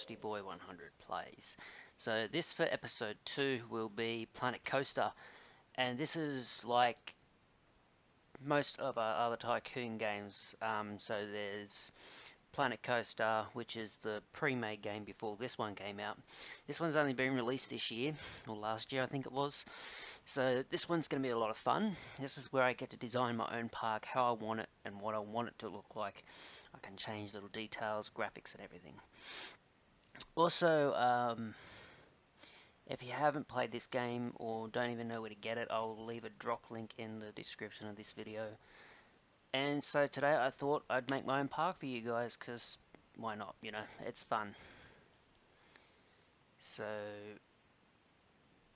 Frostyboi100 plays. So this for episode 2 will be Planet Coaster, and this is like most of our other tycoon games. So there's Planet Coaster, which is the pre-made game before this one came out. This one's only been released this year, or last year I think it was. So this one's going to be a lot of fun. This is where I get to design my own park, how I want it and what I want it to look like. I can change little details, graphics and everything. Also, if you haven't played this game or don't even know where to get it, I'll leave a drop link in the description of this video. And so today I thought I'd make my own park for you guys, because why not, you know, it's fun. So,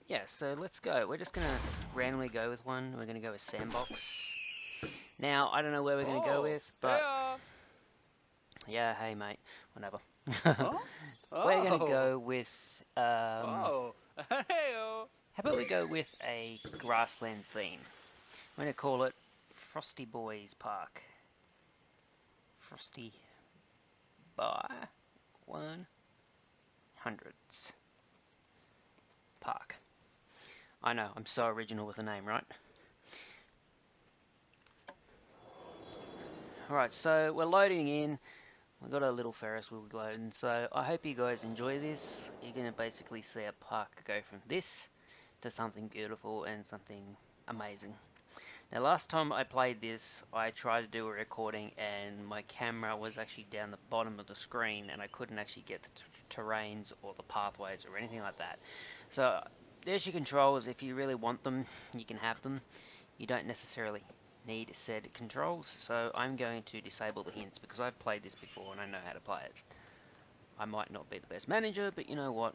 yeah, so let's go. We're just going to randomly go with one. We're going to go with Sandbox. Now, I don't know where we're going to go with, but... Yeah, hey mate, whatever. We're going to go with... How about we go with a grassland theme? We're going to call it Frostyboi Park. Frostyboi100 Park. I know, I'm so original with the name, right? Alright, so we're loading in. We've got a little Ferris wheel loading, so I hope you guys enjoy this. You're going to basically see a park go from this to something beautiful and something amazing. Now last time I played this, I tried to do a recording and my camera was actually down the bottom of the screen and I couldn't actually get the terrains or the pathways or anything like that. So there's your controls. If you really want them, you can have them. You don't necessarily need said controls, so I'm going to disable the hints because I've played this before and I know how to play it. I might not be the best manager, but you know what?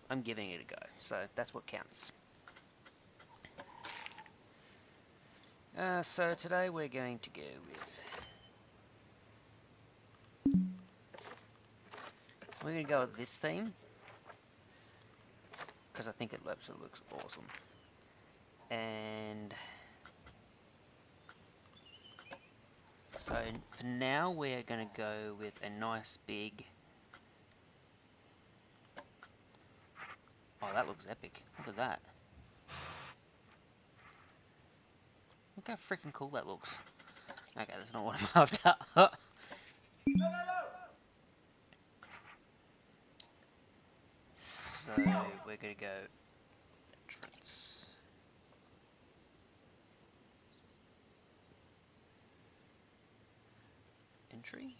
I'm giving it a go, so that's what counts. So today we're going to go with this theme because I think it looks awesome. And so for now we're going to go with a nice big... Oh, that looks epic. Look at that. Look how freaking cool that looks. Okay, that's not what I'm after. So we're going to go entrance. Entry.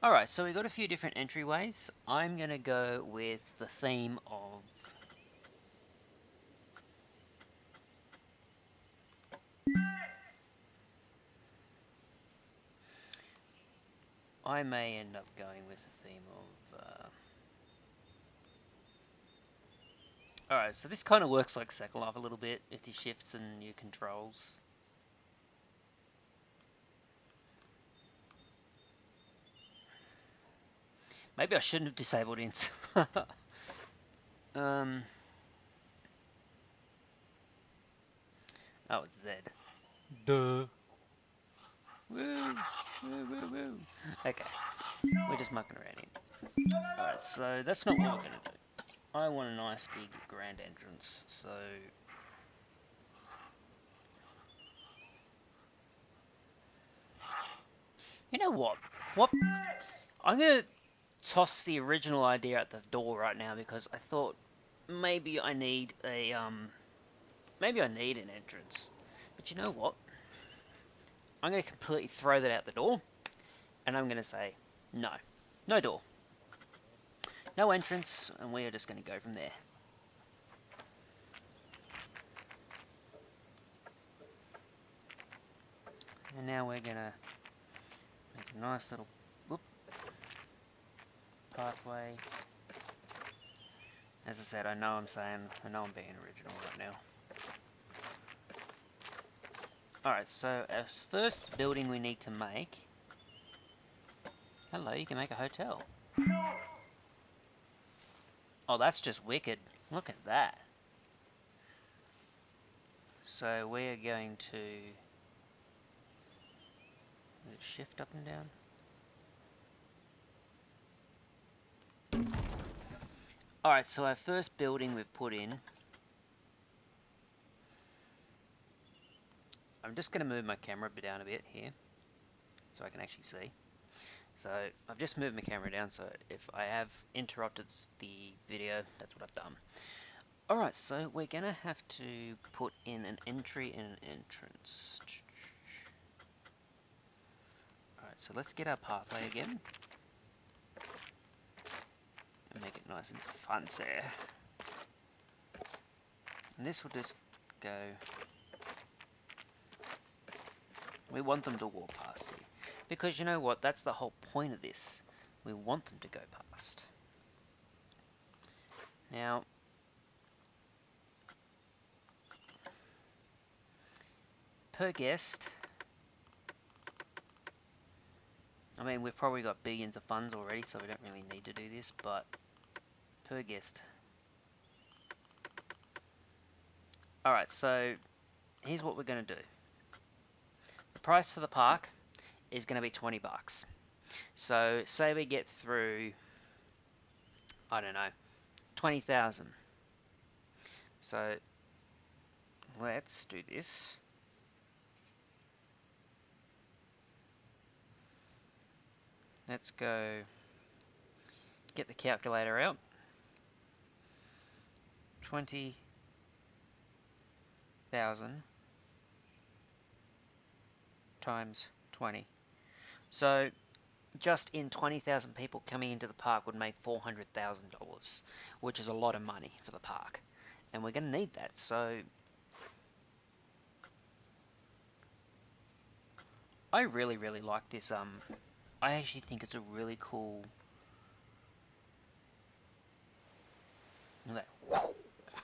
Alright, so we got a few different entryways. I'm going to go with the theme of I may end up going with the theme of Alright, so this kind of works like Second Life a little bit with your shifts and your controls. Maybe I shouldn't have disabled hints. Oh, it's Z. Duh. Woo! Woo, woo, woo. Okay. We're just mucking around here. Alright, so that's not what we're going to do. I want a nice big grand entrance, so... You know what? I'm going to toss the original idea at the door right now because I thought maybe I need a, maybe I need an entrance. But you know what? I'm going to completely throw that out the door and I'm going to say, no. No door. No entrance, and we are just going to go from there. And now we're going to make a nice little pathway. As I said, I know I'm being original right now. Alright, so our first building we need to make... Hello, you can make a hotel. Oh, that's just wicked. Look at that. So we're going to Is it shift up and down? Alright, so our first building we've put in. I'm just going to move my camera down a bit here, so I can actually see. So I've just moved my camera down, so if I have interrupted the video, that's what I've done. Alright, so we're going to have to put in an entry and an entrance. Alright, so let's get our pathway again. And make it nice and fancy. And this will just go... We want them to walk past here. Because you know what, that's the whole point of this. We want them to go past. Now, per guest, I mean, we've probably got billions of funds already, so we don't really need to do this, but per guest. Alright, so here's what we're going to do. The price for the park is going to be 20 bucks. So, say we get through, I don't know, 20,000. So, let's do this. Let's go get the calculator out. 20,000 times 20. So, just in 20,000 people coming into the park would make $400,000, which is a lot of money for the park. And we're going to need that, so... I really, really like this, I actually think it's a really cool... Look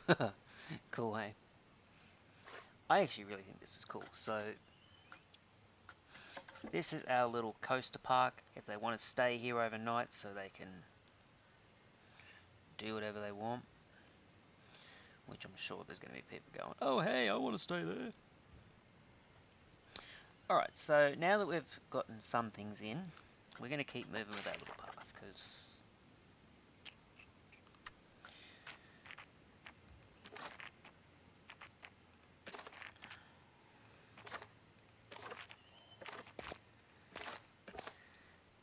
at that. Cool, hey? I actually really think this is cool, so... This is our little coaster park, if they want to stay here overnight so they can do whatever they want. Which I'm sure there's going to be people going, oh hey, I want to stay there. Alright, so now that we've gotten some things in, we're going to keep moving with that little path, because...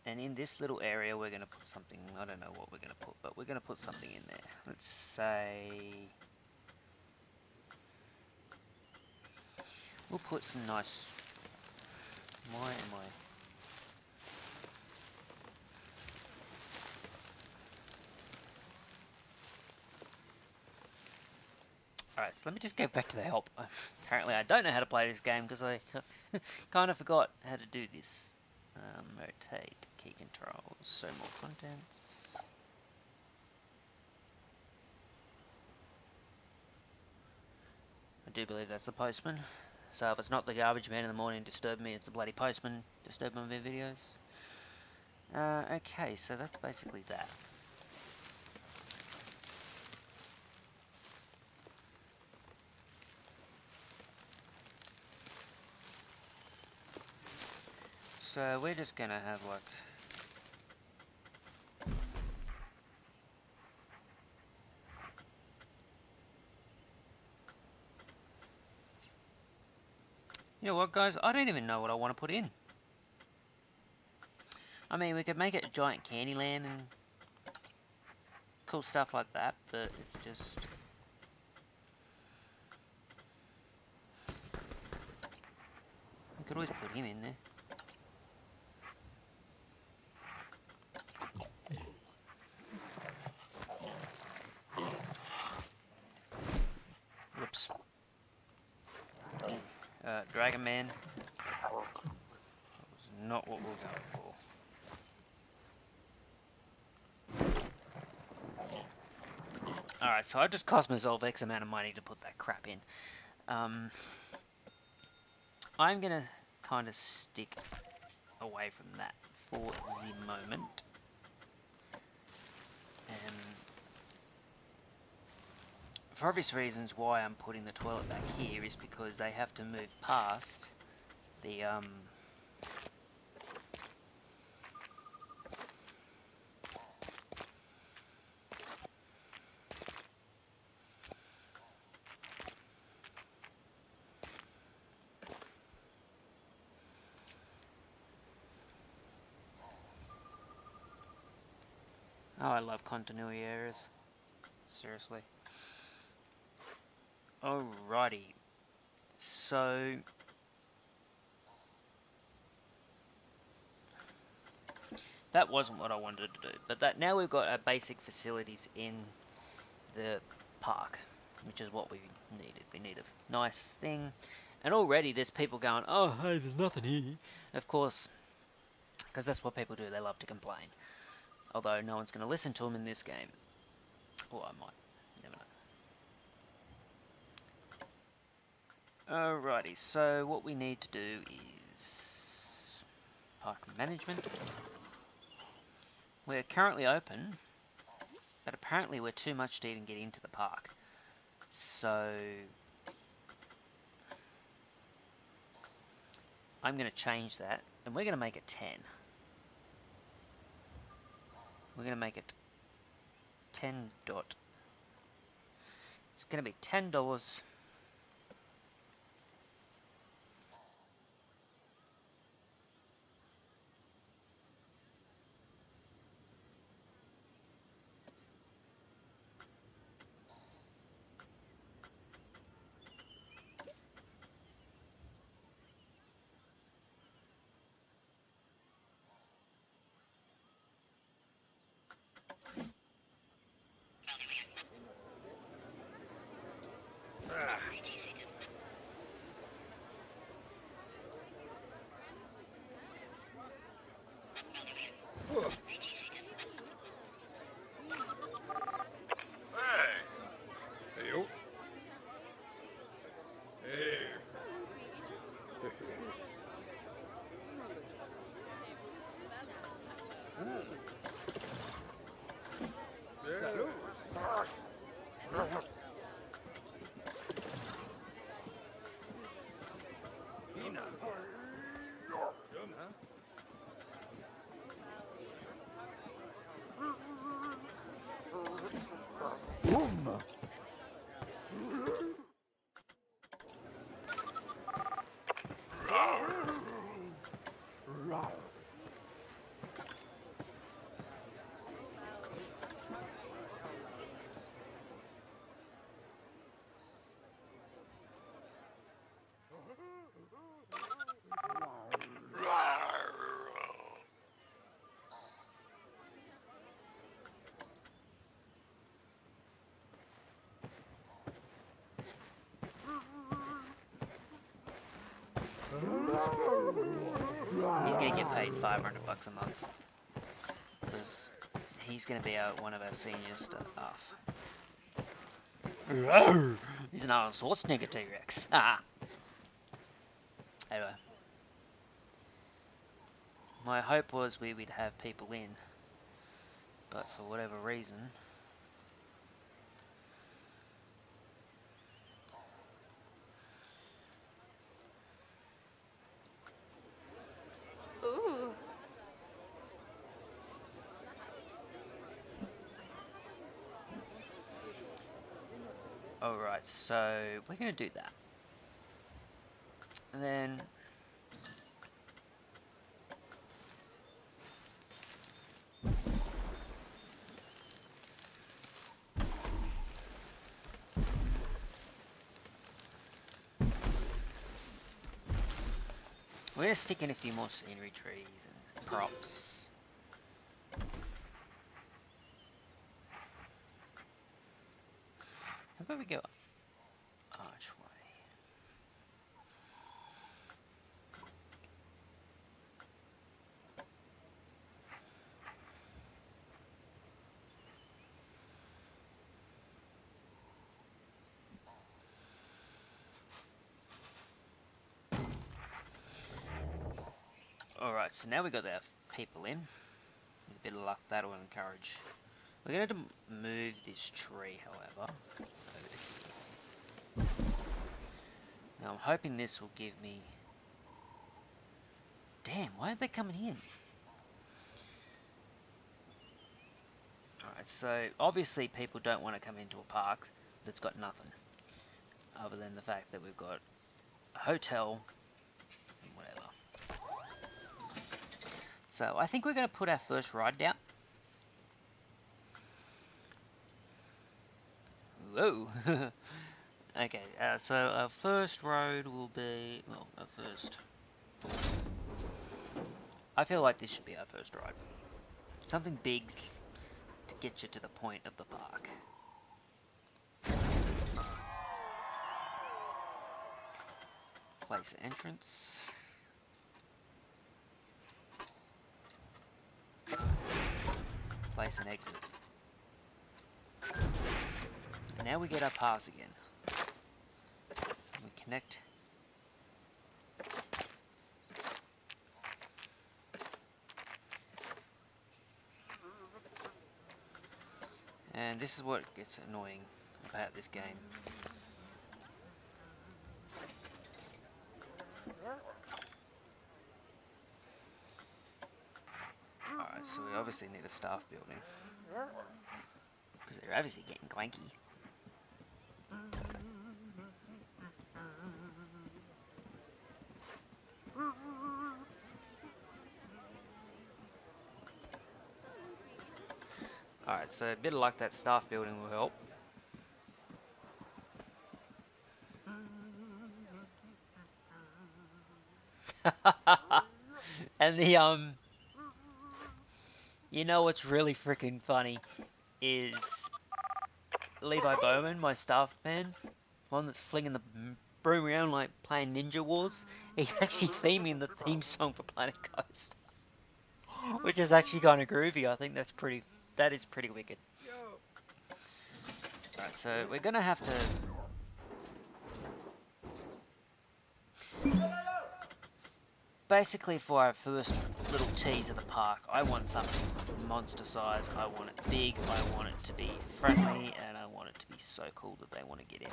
And in this little area we're going to put something, I don't know what we're going to put, but we're going to put something in there. Let's say... We'll put some nice... Why am I... Alright, so let me just go back to the help. Apparently I don't know how to play this game because I kind of forgot how to do this. Rotate, key controls, show more contents. I do believe that's the postman. So if it's not the garbage man in the morning disturb me, it's the bloody postman disturbing my videos. Okay, so that's basically that. So we're just gonna have like... You know what, guys? I don't even know what I want to put in. I mean, we could make it a giant Candyland and cool stuff like that, but it's just... We could always put him in there. Whoops. Dragon Man. That was not what we were going for. Alright, so I just cost myself X amount of money to put that crap in. I'm gonna kind of stick away from that for the moment. For obvious reasons why I'm putting the toilet back here is because they have to move past the Oh, I love continuity errors. Seriously. Alrighty. So... that wasn't what I wanted to do. But that now we've got our basic facilities in the park, which is what we needed. We need a nice thing. And already there's people going, oh, hey, there's nothing here. Of course, because that's what people do. They love to complain. Although no one's going to listen to them in this game. Or I might. You never know. Alrighty, so what we need to do is park management. We're currently open, but apparently we're too much to even get into the park. So I'm going to change that, and we're going to make it 10. We're going to make it 10 dot. It's going to be $10. He's going to get paid $500 a month, because he's going to be one of our senior staff. He's an Arnold Schwarzenegger T-Rex. Anyway. My hope was we would have people in, but for whatever reason... Ooh. Alright, so we're going to do that. And then... we're going to stick in a few more scenery trees and props. How about we go archway? Alright, so now we've got our people in. With a bit of luck, that'll encourage. We're going to move this tree, however, over here. Now I'm hoping this will give me... damn, why aren't they coming in? Alright, so obviously people don't want to come into a park that's got nothing. Other than the fact that we've got a hotel and whatever. So I think we're going to put our first ride down. Whoa. Okay, so our first road will be, well, our first. I feel like this should be our first ride. Something big to get you to the point of the park. Place entrance. Place an exit. And now we get our pass again. We connect. And this is what gets annoying about this game. Alright, so we obviously need a staff building. Because they're obviously getting cranky. Alright, so a bit of luck that staff building will help. And the you know what's really freaking funny is Levi Bowman, my staff man, one that's flinging the broom around like playing Ninja Wars. He's actually theming the theme song for Planet Coaster, which is actually kind of groovy. I think that is pretty wicked. Alright, so we're gonna have to. Basically, for our first little tease of the park, I want something monster size, I want it big, I want it to be friendly, and I want it to be so cool that they want to get in.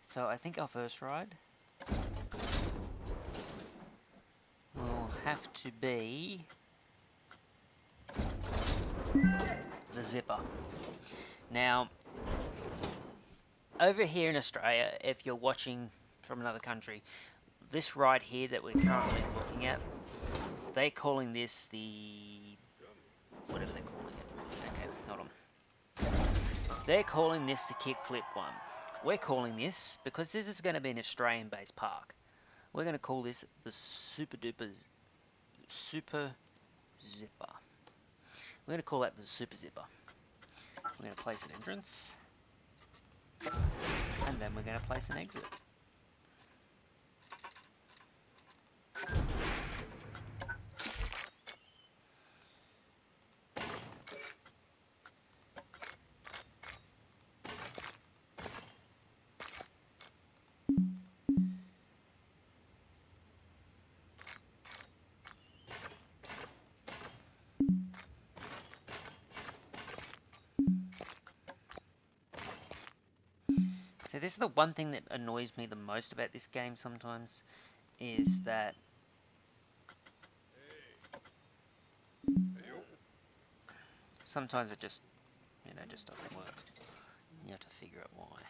So I think our first ride will have to be the Zipper. Now, over here in Australia, if you're watching from another country, this ride here that we're currently looking at, they're calling this the... whatever they're calling it. Okay, hold on. They're calling this the kickflip one. We're calling this, because this is going to be an Australian-based park, we're going to call this the Super Zipper. We're going to call that the Super Zipper. We're going to place an entrance. And then we're going to place an exit. So this is the one thing that annoys me the most about this game sometimes, is that sometimes it just, just doesn't work. You have to figure out why.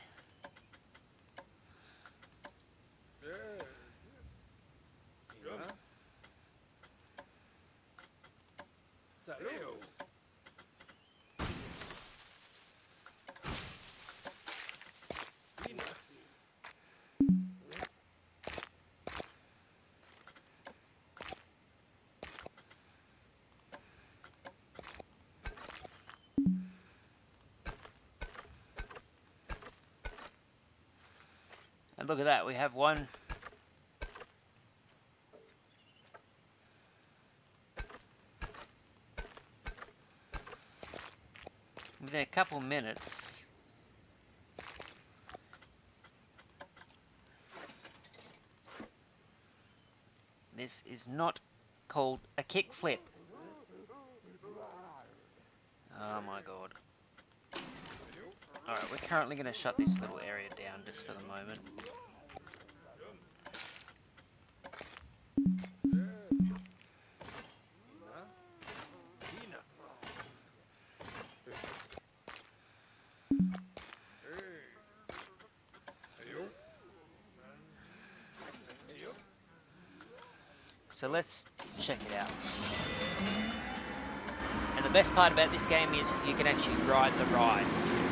And look at that, we have one. Within a couple minutes, this is not called a kickflip. Oh my god. Alright, we're currently going to shut this little area down just for the moment. So let's check it out. And the best part about this game is you can actually ride the rides.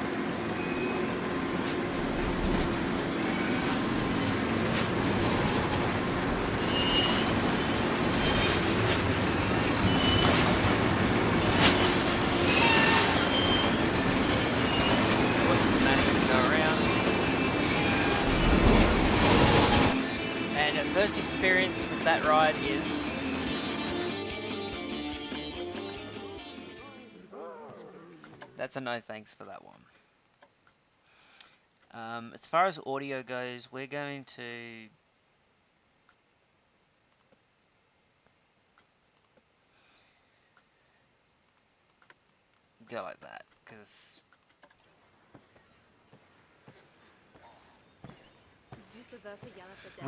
First experience with that ride is that's a no thanks for that one. As far as audio goes, we're going to go like that because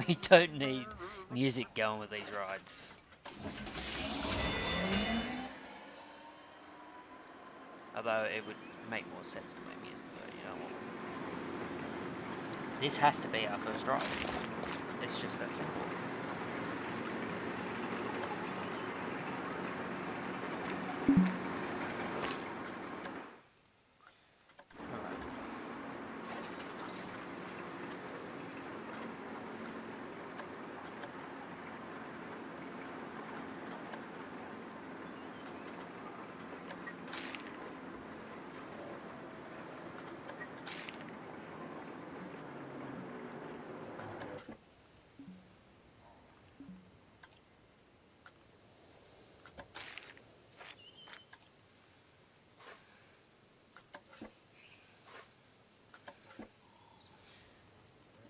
we don't need music going with these rides. Although it would make more sense to make music, but you know what? This has to be our first ride. It's just that simple.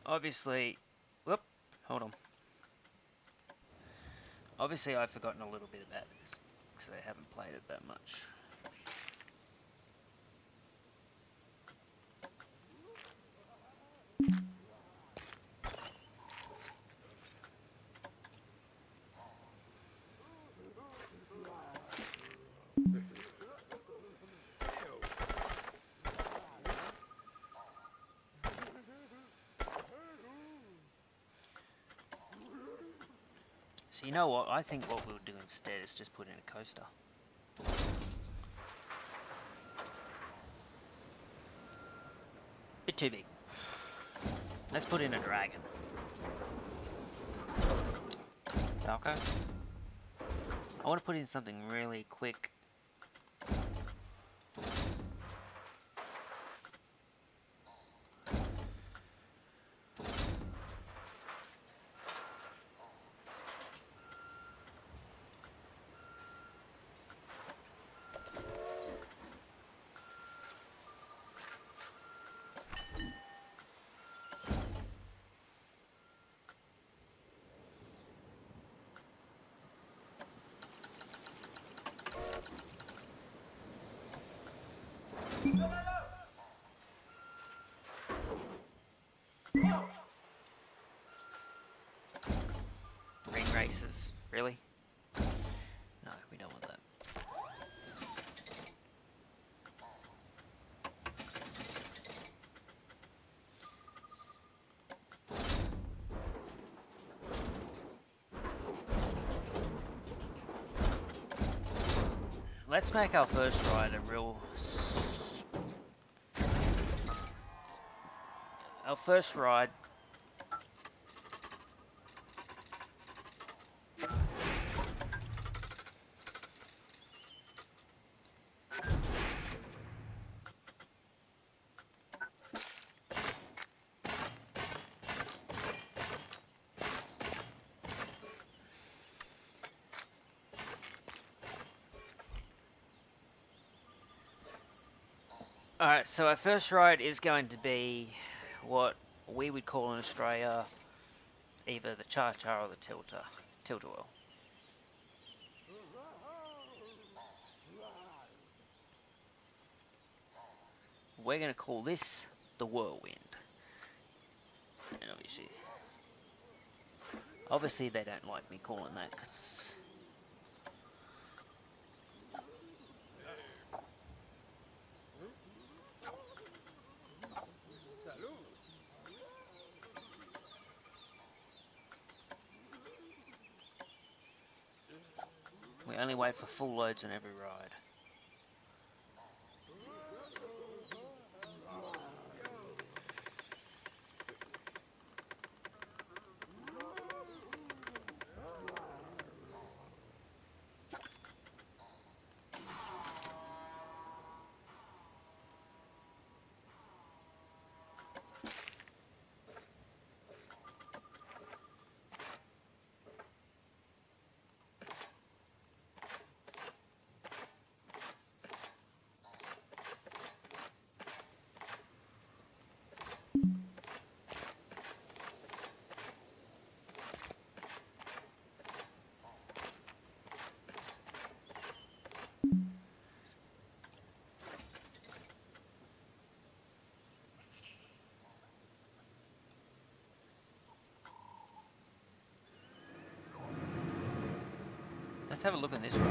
Obviously, whoop, hold on. Obviously I've forgotten a little bit about this, because I haven't played it that much. So you know what, I think what we'll do instead is just put in a coaster. Bit too big. Let's put in a dragon. Falco. I want to put in something really quick. Ring races, really? No, we don't want that. Let's make our first ride a real... Our first ride... Alright, so our first ride is going to be what we would call in Australia either the Cha-Cha or the Tilt-A-Whirl. We're going to call this the Whirlwind. And obviously they don't like me calling that because we only wait for full loads on every ride. let's have a look on this ride.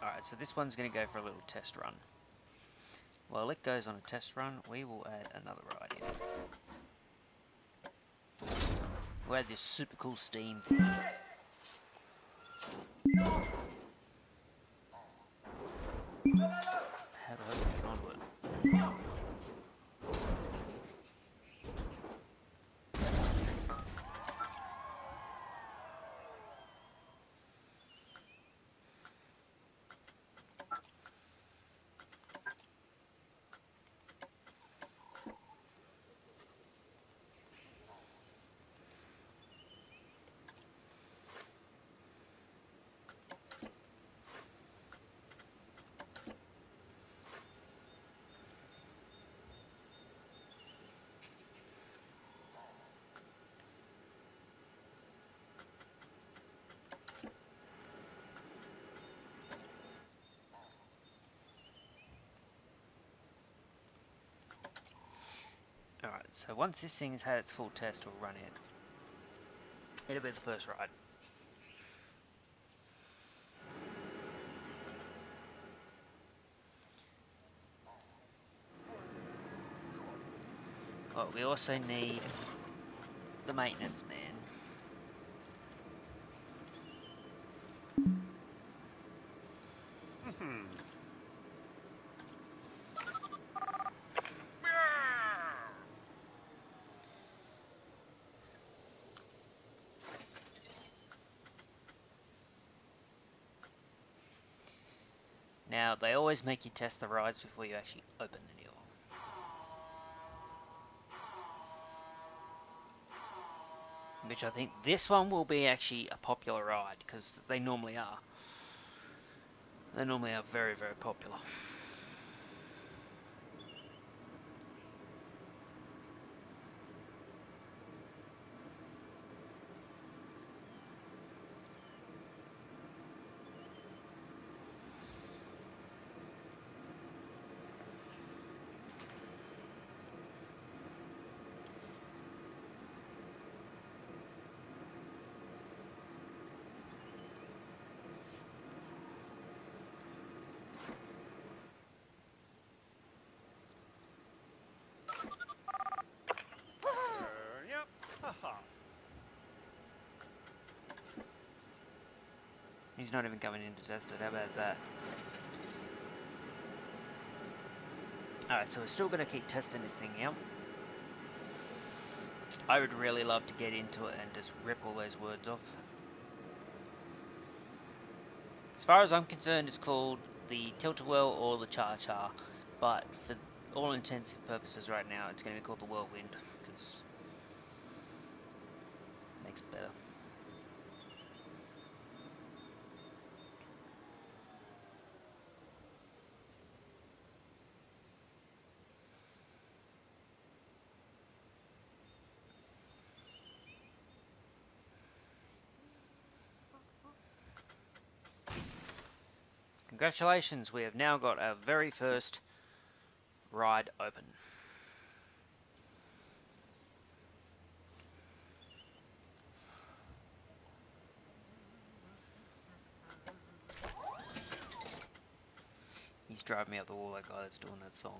Alright, so this one's going to go for a little test run. While it goes on a test run, we will add another ride in. We'll add this super cool steam thing. How the hell do we get onto it? Alright, so once this thing's had its full test, we'll run it. It'll be the first ride. Oh, we also need the maintenance man. Now, they always make you test the rides before you actually open the new one. Which I think this one will be actually a popular ride, because they normally are. They normally are very, very popular. He's not even coming in to test it, how about that? Alright, so we're still going to keep testing this thing out. I would really love to get into it and just rip all those words off. As far as I'm concerned, it's called the Tilt-A-Whirl or the Cha-Cha, but for all intents and purposes right now, it's going to be called the Whirlwind, because it makes it better. Congratulations, we have now got our very first ride open. He's driving me up the wall, that guy that's doing that song.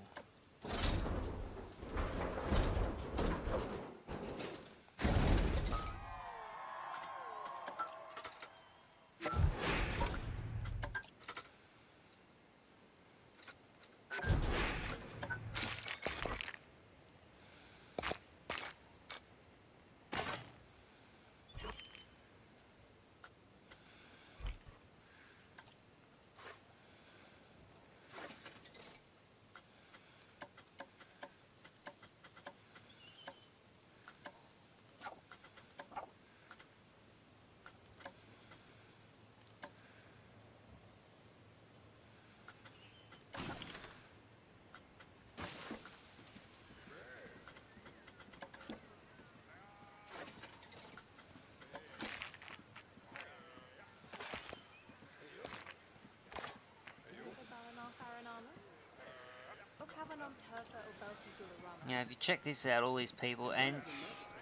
Now, if you check this out, all these people, and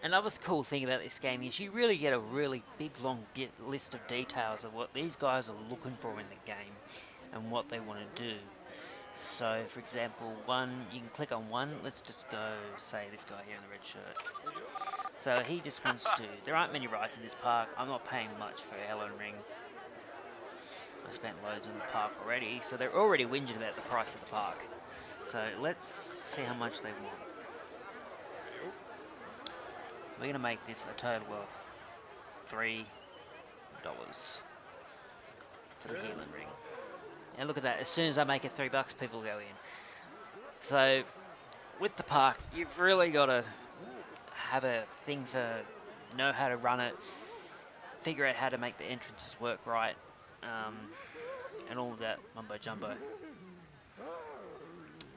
another cool thing about this game is you really get a really big, long list of details of what these guys are looking for in the game and what they want to do. So, for example, you can click on one. Let's just go, say, this guy here in the red shirt. So he just wants to. There aren't many rides in this park. I'm not paying much for Helen Ring. I spent loads in the park already, so they're already whinging about the price of the park. So let's see how much they want. We're gonna make this a total of $3 for the healing ring. And look at that, as soon as I make it $3, people go in. So with the park, you've really got to have a thing for know how to run it, figure out how to make the entrances work right, and all of that mumbo jumbo.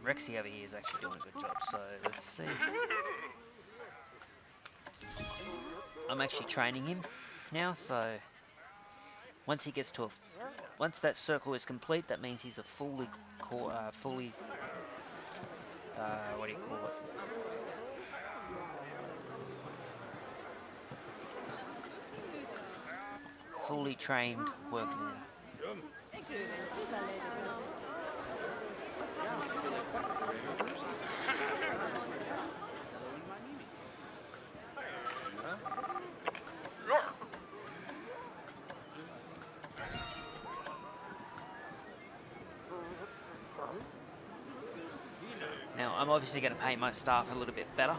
Rexy over here is actually doing a good job, so let's see. I'm actually training him now, so once he gets to once that circle is complete, that means he's a what do you call it? Fully trained workman. Now, I'm obviously going to pay my staff a little bit better.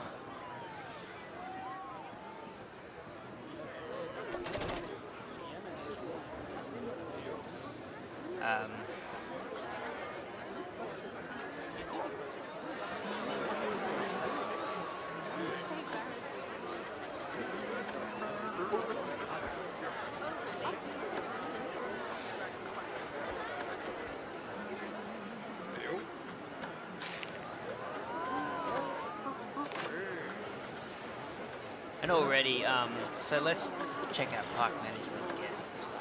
And already, so let's check out park management guests.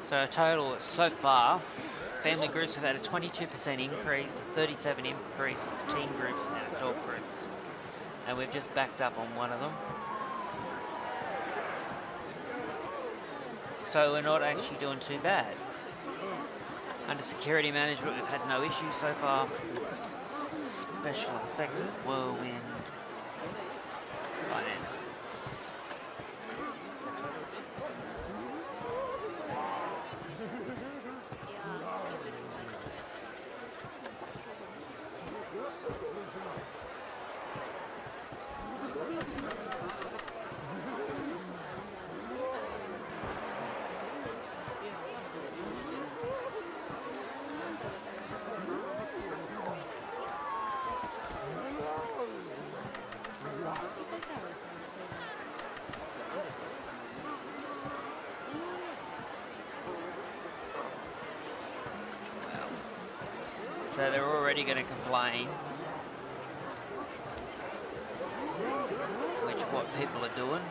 So a total, so far, family groups have had a 22% increase, a 37% increase of teen groups and adult groups. And we've just backed up on one of them. So we're not actually doing too bad. Under security management, we've had no issues so far. Special effects, whirlwind, finances. So they're already going to complain, which what people are doing.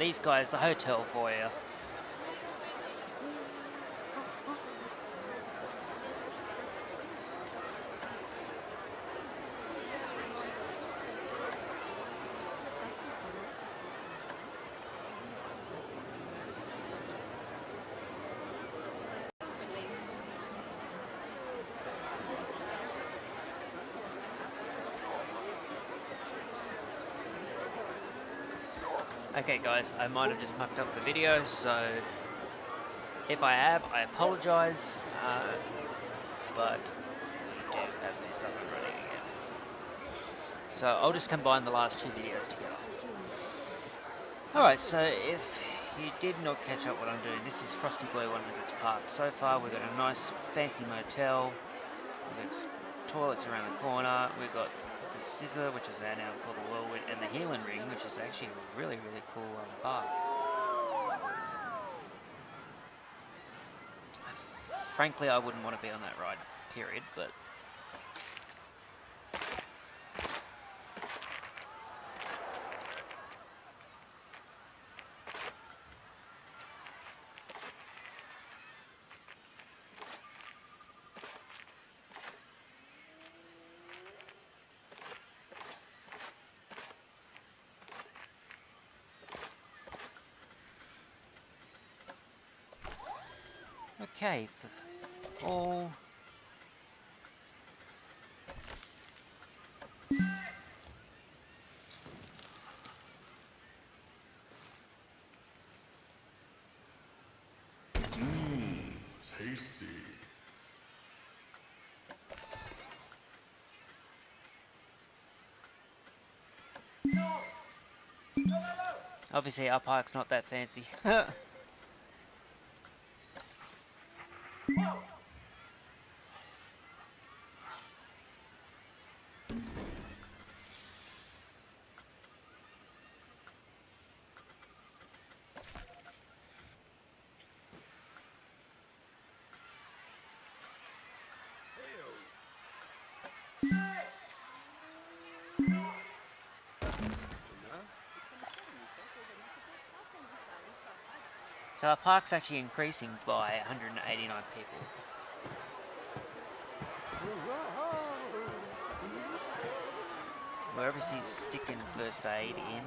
These guys, the hotel for you. Okay guys, I might have just mucked up the video, so if I have, I apologise, but we do have this up and running again. So I'll just combine the last two videos together. Alright, so if you did not catch up what I'm doing, this is Frostyboi100's park. So far we've got a nice fancy motel, we've got toilets around the corner, we've got the scissor, which is now called the whirlwind, and the healing ring, which is actually a really cool bar. Frankly, I wouldn't want to be on that ride, period, but Okay, for all. Tasty. Obviously our park's not that fancy. So our park's actually increasing by 189 people. We're obviously sticking first aid in.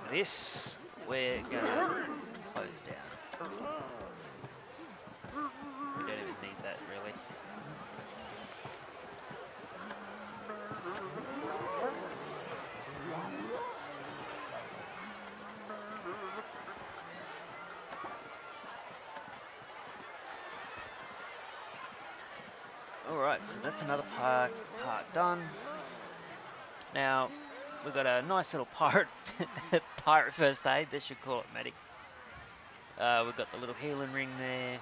This we're gonna close down. We don't even need that really. Alright, so that's another part done. Now, we've got a nice little pirate first aid, they should call it medic. We've got the little healing ring there.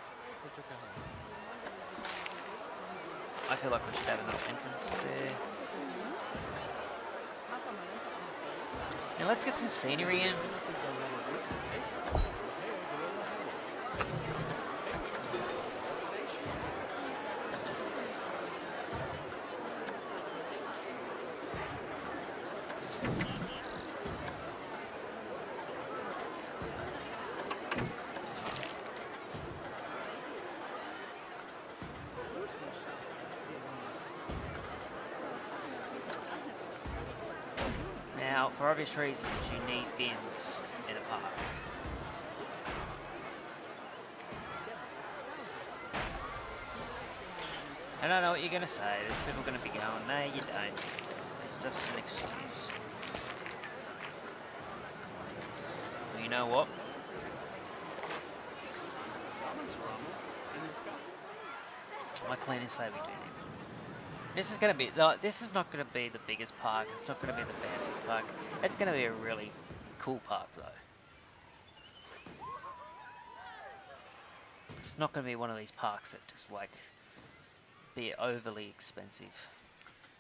I feel like we should have another entrance there. Now let's get some scenery in. Now, for obvious reasons, you need bins in a park. And I know what you're going to say, there's people going to be going, no you don't. It's just an excuse. Well, you know what? My cleaners say we do need. This is going to be, this is not going to be the biggest park, it's not going to be the fanciest park. It's going to be a really cool park though. It's not going to be one of these parks that just like be overly expensive.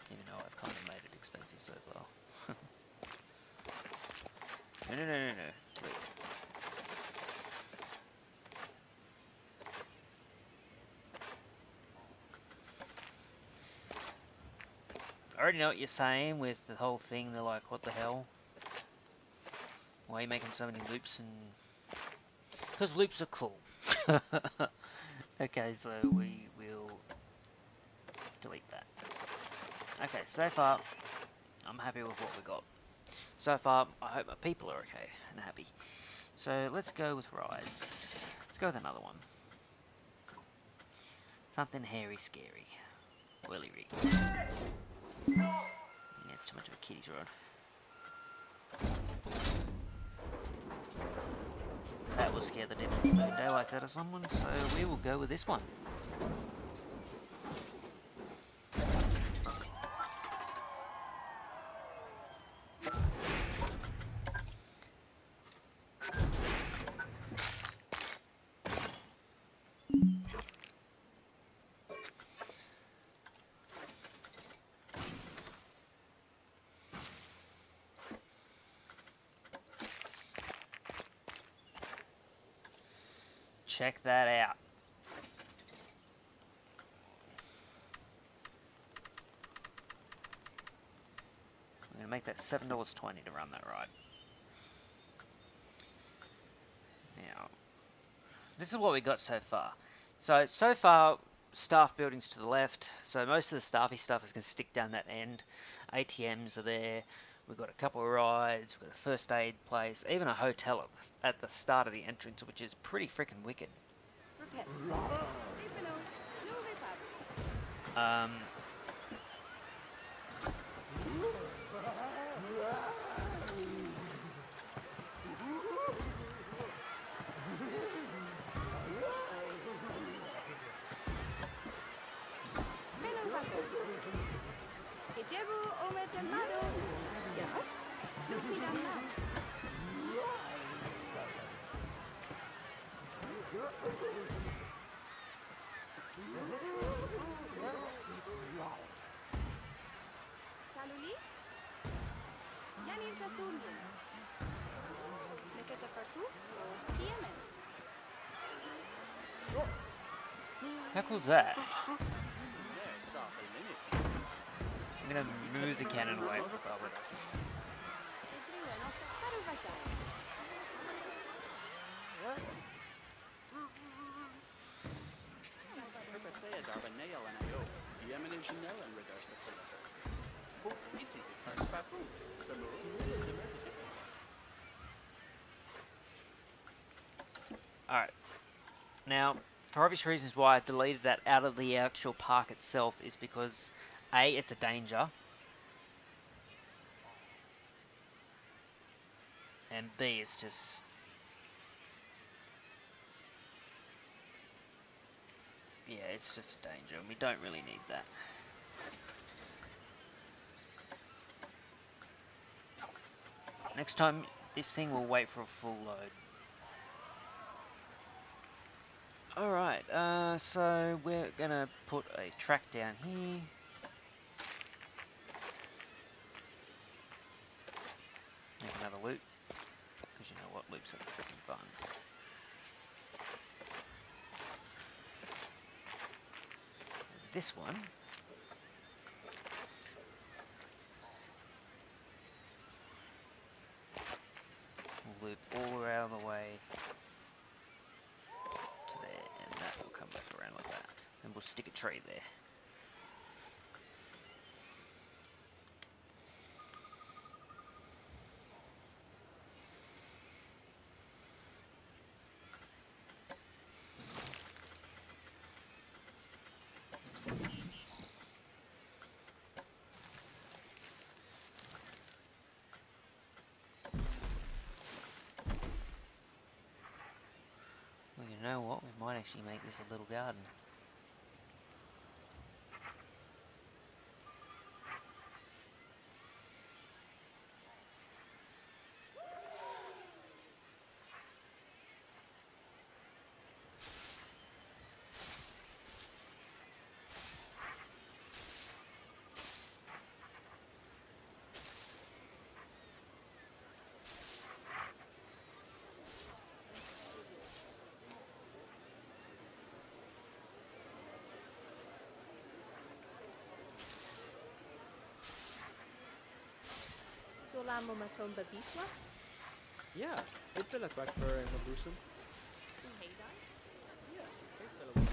Even though I've kind of made it expensive so far. No. Delete. I already know what you're saying with the whole thing. They're like, what the hell? Why are you making so many loops? And because loops are cool. Okay, so we will delete that. Okay, so far I'm happy with what we got. So far, I hope my people are okay and happy. So let's go with rides. Let's go with another one. Something hairy, scary. Whirly rig. Yeah, it's too much of a kiddie's ride. That will scare the daylights out of someone, so we will go with this one. Check that out. I'm going to make that $7.20 to run that ride. Now, this is what we got so far. So far, staff buildings to the left. So most of the staffy stuff is going to stick down that end. ATMs are there. We've got a couple of rides. We've got a first aid place. Even a hotel at the start of the entrance, which is pretty freaking wicked. Um, how cool's that? I'm gonna move the cannon away from above it. Alright. Now, for obvious reasons why I deleted that out of the actual park itself is because A, it's a danger, and B, it's just... yeah, it's just a danger, and we don't really need that. Next time, this thing will wait for a full load. Alright, so we're gonna put a track down here. Make another loop, because you know what, loops are freaking fun. This one, will loop all around the way to there, and that will come back around like that. And we'll stick a tree there. Well, you know what? We might actually make this a little garden. Solamo maton babitwa? Ja, ik wil het back voor een boezem. Hey dan? Ja, ik zal het.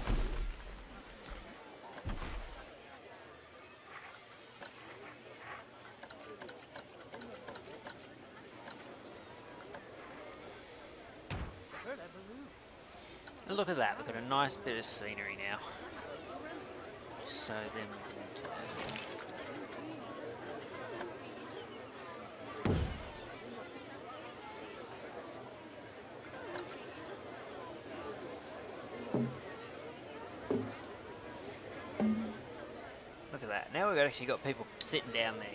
And look at that, we've got a nice bit of scenery now. So then we can do... Look at that. Now we've actually got people sitting down there,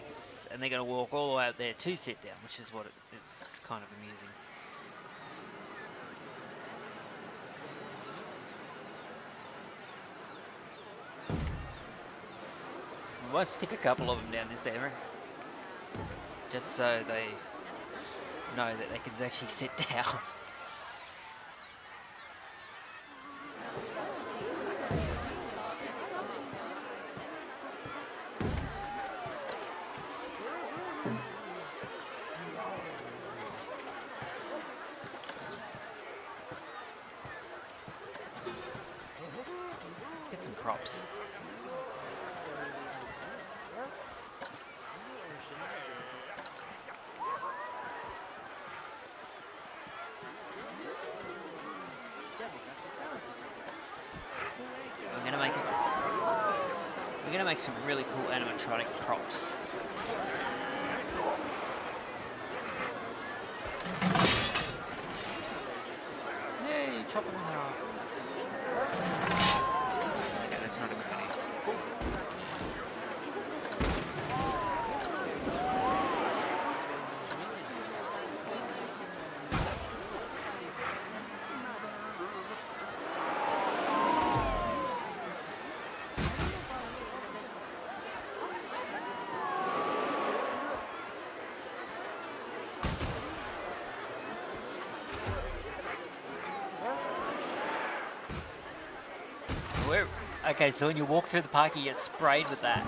and they're going to walk all the way up there to sit down, which is what it's kind of amusing. We might stick a couple of them down this area, just so they know that they can actually sit down. props. We're gonna make some really cool animatronic props. Yay, chop them in half. Okay, that's not a good idea. Okay, so when you walk through the park, you get sprayed with that.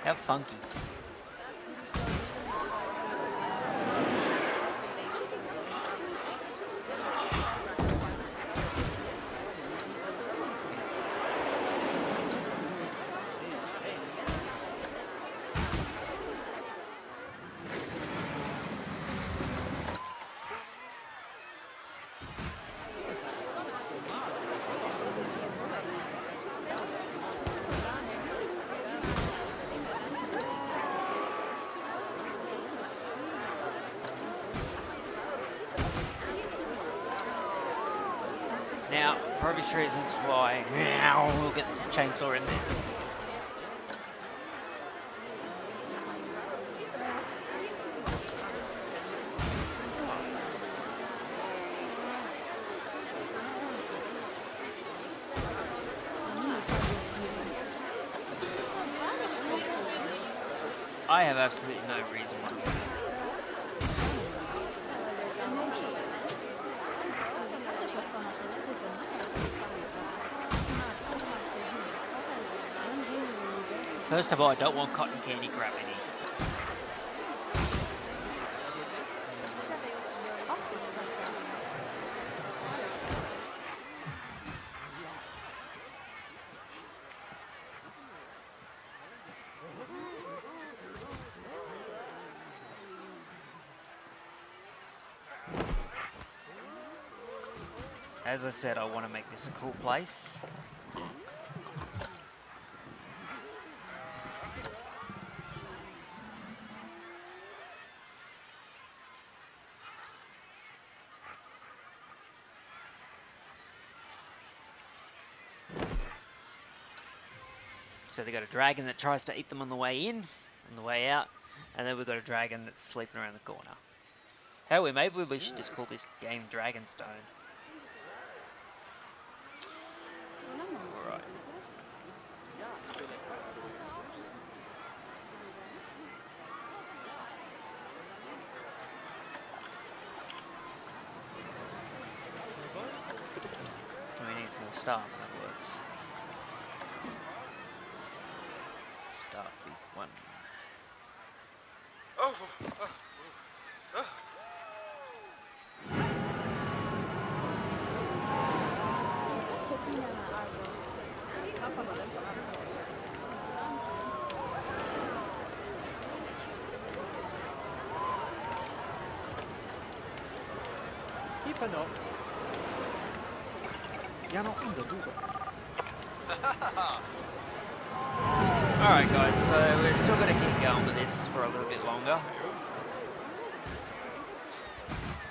How funky. Now, for obvious reasons why we'll get the chainsaw in there. I have absolutely no reason why. First of all, I don't want cotton candy crap in here. As I said, I want to make this a cool place. So they got a dragon that tries to eat them on the way in, on the way out, and then we've got a dragon that's sleeping around the corner. Hey, maybe we should just call this game Dragonstone. Alright. We need some more staff, in other words. Start with one. Alright guys, so we're still going to keep going with this for a little bit longer.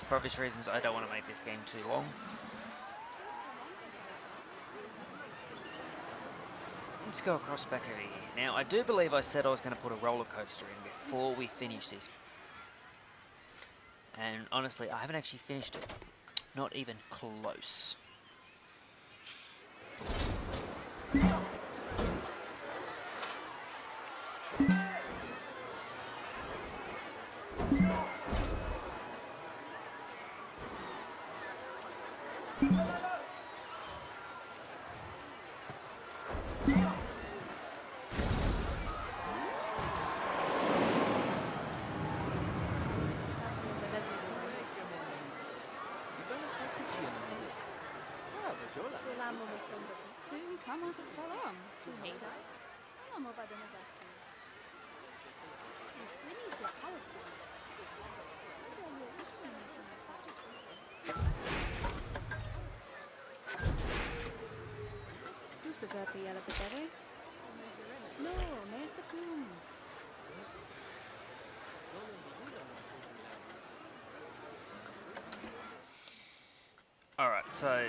For obvious reasons, I don't want to make this game too long. Let's go across back over here. Now, I do believe I said I was going to put a roller coaster in before we finish this. And honestly, I haven't actually finished it. Not even close. 지금 가면서 살아. Du hater? Ano mo ba din na basta? Winnie's the policy. Tu sa gabi yala patare? No, may sa kum. Alright, so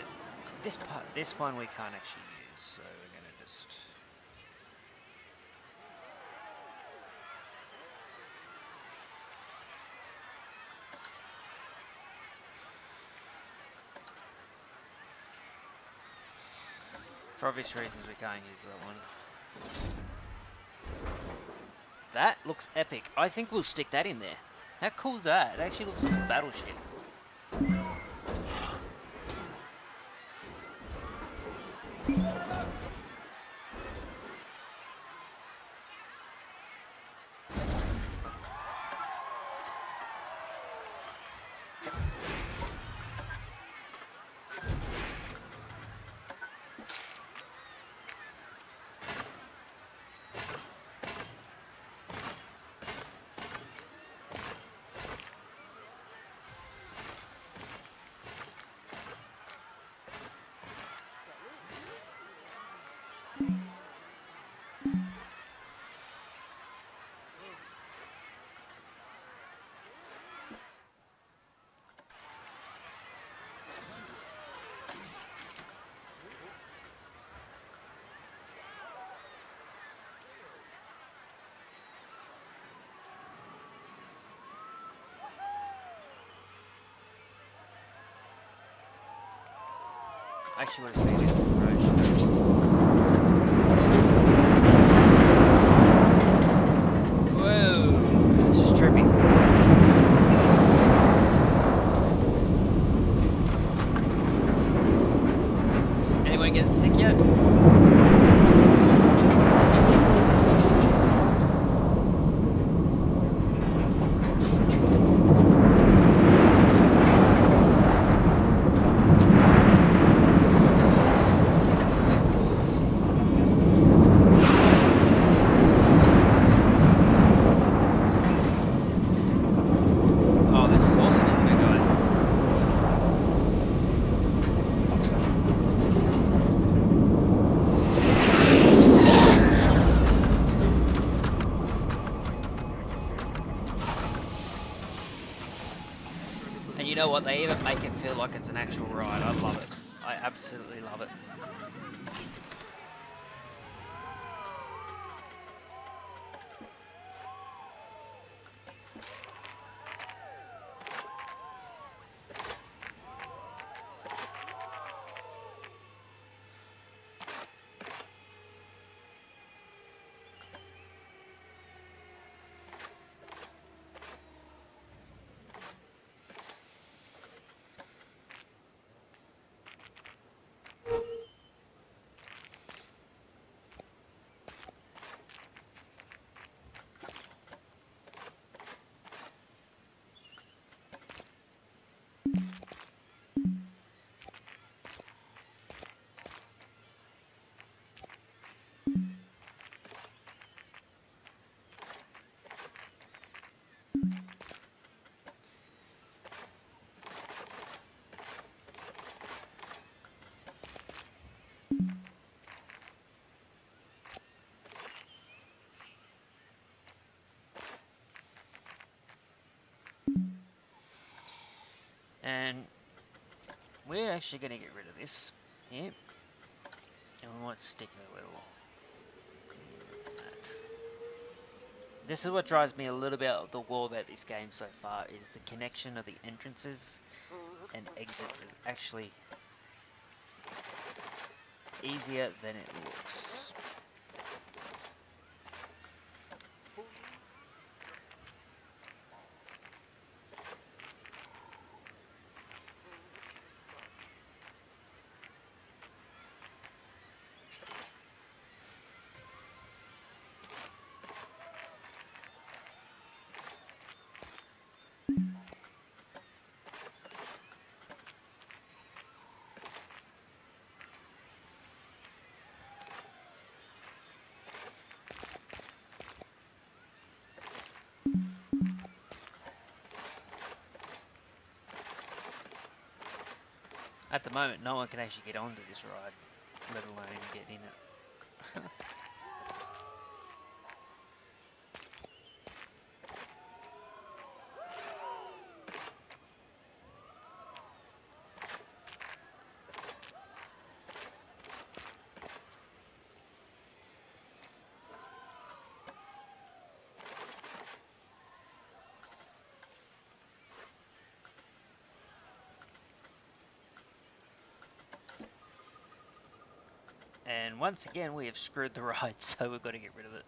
this one we can't actually use, so we're gonna just... For obvious reasons we can't use that one. That looks epic. I think we'll stick that in there. How cool is that? It actually looks like a battleship. I actually want to see this approach. Whoa, this is trippy. Anyone getting sick yet? Oh, this is awesome, isn't it, guys? And you know what? They even make it feel like it's an actual ride. I love it. I absolutely love it. And we're actually going to get rid of this here, and we might stick a little in that. This is what drives me a little bit of the wall about this game so far, is the connection of the entrances and exits is actually easier than it looks. At the moment, no one can actually get onto this ride, let alone get in it. And once again, we have screwed the ride, so we've got to get rid of it.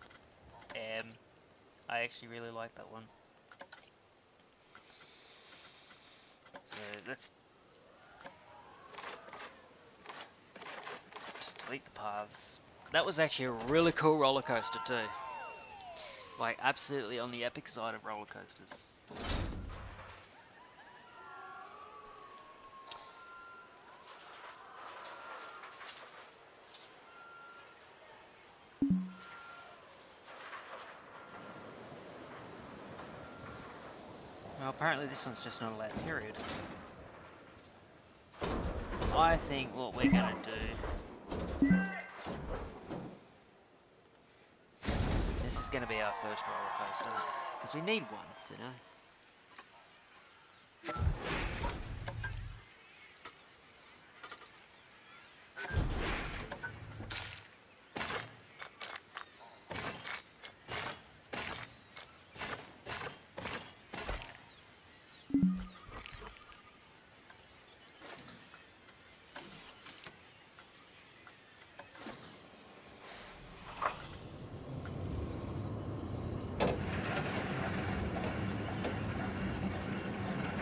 I actually really like that one. So let's just delete the paths. That was actually a really cool roller coaster too. Like absolutely on the epic side of roller coasters. Well, apparently this one's just not allowed, period. I think what we're gonna do... This is gonna be our first roller coaster. Because we need one, you know?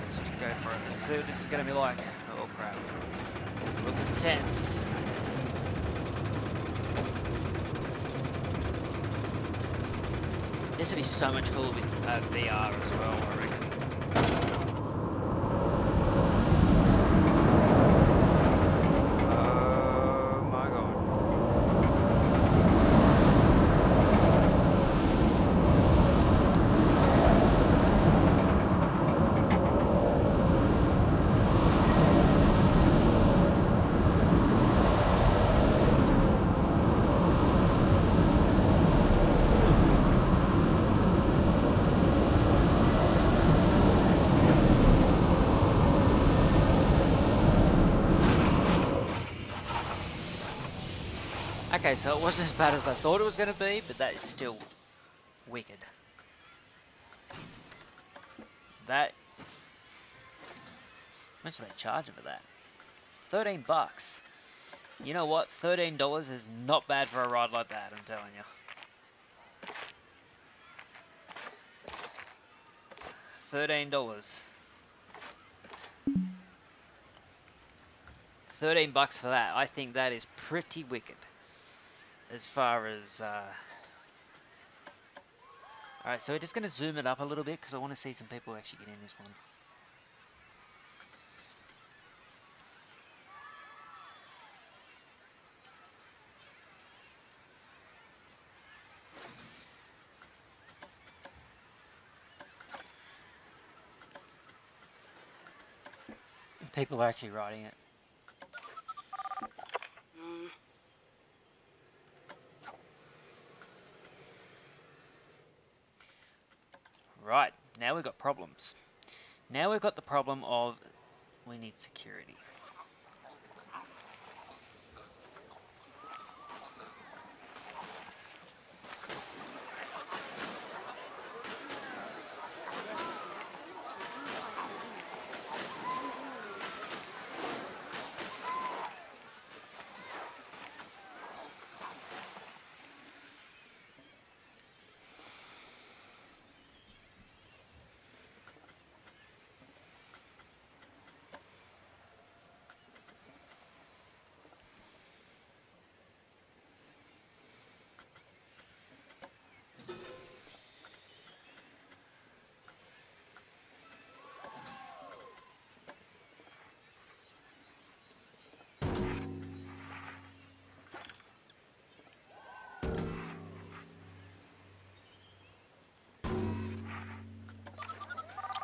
Let's go for it. Let's see what this is gonna be like. Oh crap. Looks intense. This would be so much cooler with VR as well, I reckon. Oh my god. Okay, so it wasn't as bad as I thought it was going to be, but that is still wicked. That... How much are they charging for that? 13 bucks. You know what? $13 is not bad for a ride like that, I'm telling you. $13. 13 bucks for that. I think that is pretty wicked. As far as... Alright, so we're just going to zoom it up a little bit because I want to see some people actually get in this one. People are actually riding it. Right, now we've got problems. Now we've got the problem of we need security.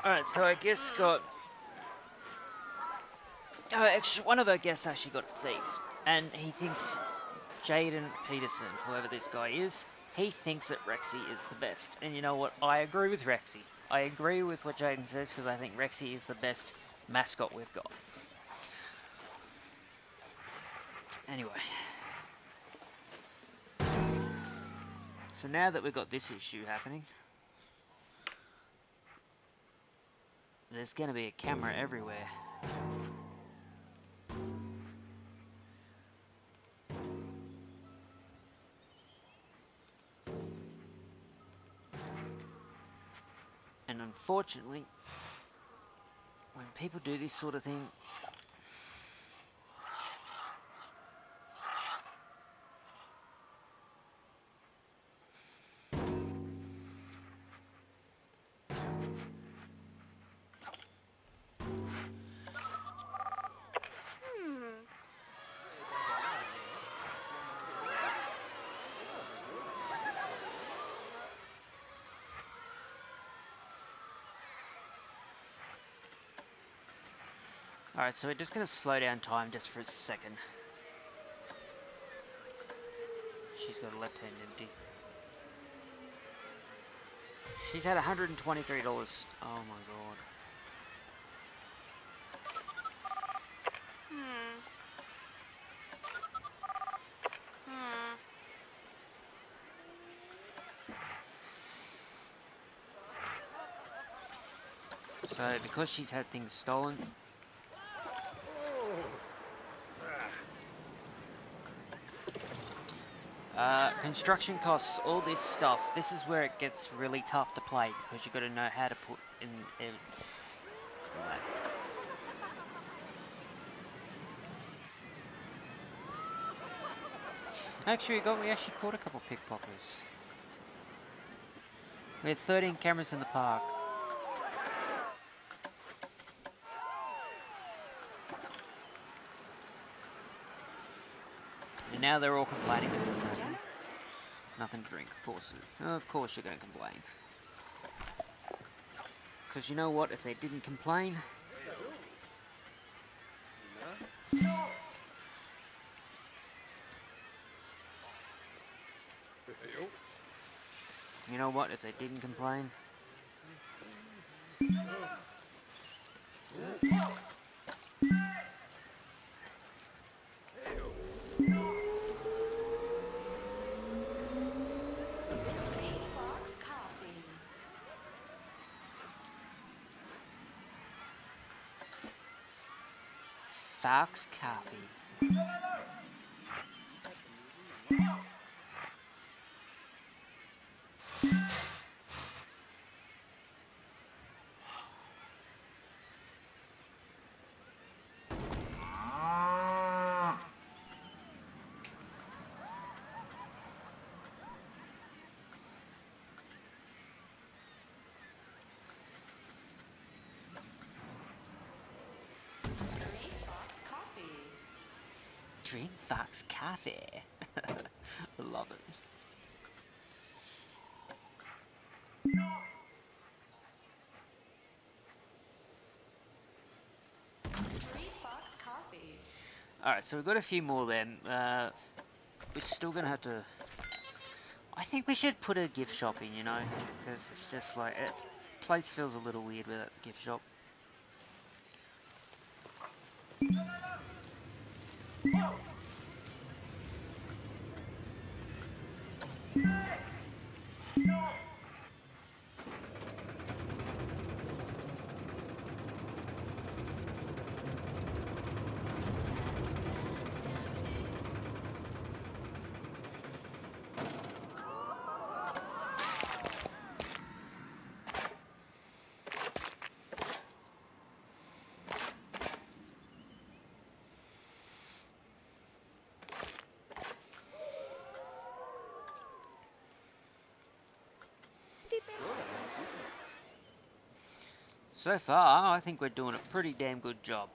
Alright, so I guess got one of our guests actually got thieved, and he thinks Jaden Peterson, whoever this guy is, he thinks that Rexy is the best. And you know what? I agree with Rexy. I agree with what Jaden says because I think Rexy is the best mascot we've got. Anyway. So now that we've got this issue happening, there's going to be a camera everywhere. And unfortunately, when people do this sort of thing, alright, so we're just going to slow down time just for a second. She's got a left hand empty. She's had $123. Oh my god. So, because she's had things stolen, construction costs, all this stuff, this is where it gets really tough to play because you've got to know how to put in. Actually, we actually caught a couple pickpockets. We had 13 cameras in the park. And now they're all complaining this is nothing to drink, of course you're going to complain. Because you know what, if they didn't complain... You know what, if they didn't complain... Fox Coffee. Drink Fox Coffee. I love it. Alright, so we've got a few more then. We're still gonna have to... I think we should put a gift shop in, you know? Because it's just like... place feels a little weird without the gift shop. So far, I think we're doing a pretty damn good job.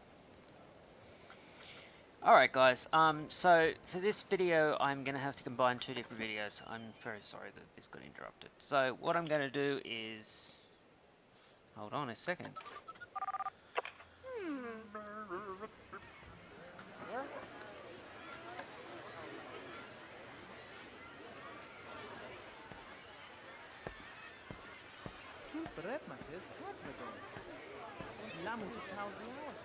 Alright guys, so for this video I'm going to have to combine two different videos. I'm very sorry that this got interrupted. So what I'm going to do is... Hold on a second. Ja. Toen verred Matthias, kijk me dan. Laat moet het touw zien aus.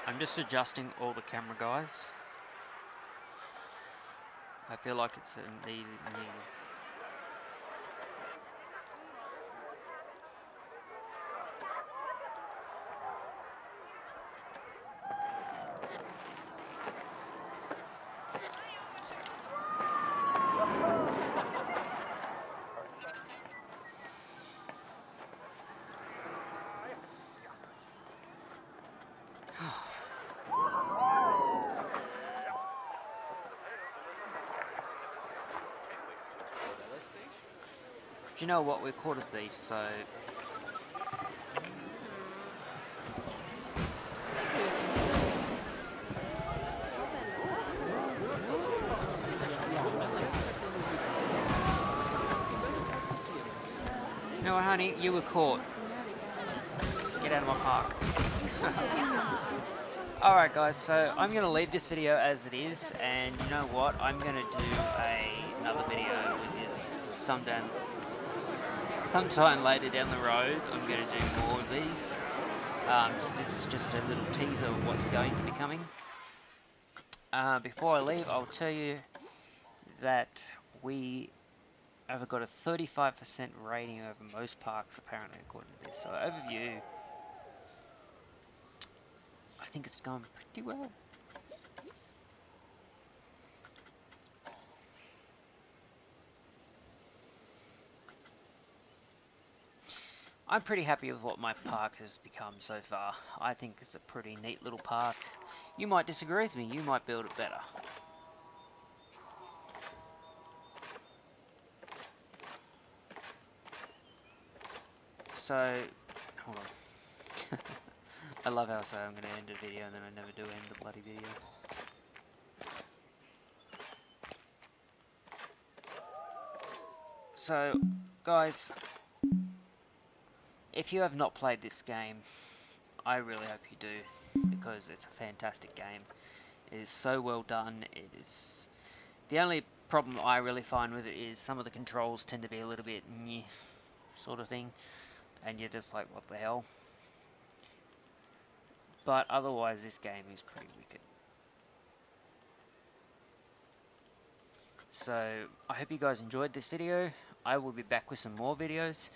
I'm just adjusting all the camera guys. I feel like it's a needed. Do you know what? We're caught a thief, so you know what, honey? You were caught. Get out of my park. Alright guys, so I'm going to leave this video as it is, and you know what, I'm going to do another video with this sometime later down the road. I'm going to do more of these. So this is just a little teaser of what's going to be coming. Before I leave, I'll tell you that we have got a 35% rating over most parks apparently according to this. So overview, I think it's going pretty well. I'm pretty happy with what my park has become so far. I think it's a pretty neat little park. You might disagree with me, you might build it better. So, hold on. I love how I say I'm going to end a video and then I never do end the bloody video. So, guys, if you have not played this game, I really hope you do, because it's a fantastic game. It is so well done. It is. The only problem I really find with it is some of the controls tend to be a little bit nyeh sort of thing, and you're just like, what the hell? But otherwise, this game is pretty wicked. So, I hope you guys enjoyed this video. I will be back with some more videos.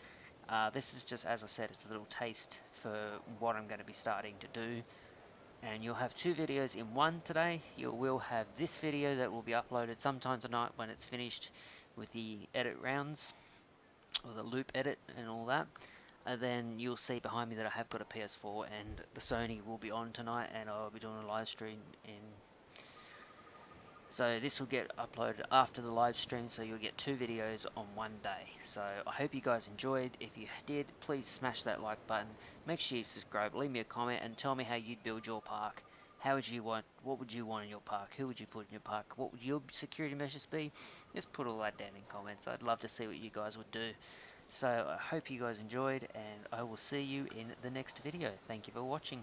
This is just, as I said, it's a little taste for what I'm going to be starting to do. And you'll have two videos in one today. You will have this video that will be uploaded sometime tonight when it's finished with the edit rounds, or the loop edit and all that. And then you'll see behind me that I have got a PS4 and the Sony will be on tonight, and I'll be doing a live stream in. So this will get uploaded after the live stream, so you'll get two videos on one day. So I hope you guys enjoyed. If you did, please smash that like button. Make sure you subscribe, leave me a comment, and tell me how you'd build your park. How would you want, what would you want in your park? Who would you put in your park? What would your security measures be? Just put all that down in comments. I'd love to see what you guys would do. So I hope you guys enjoyed, and I will see you in the next video. Thank you for watching.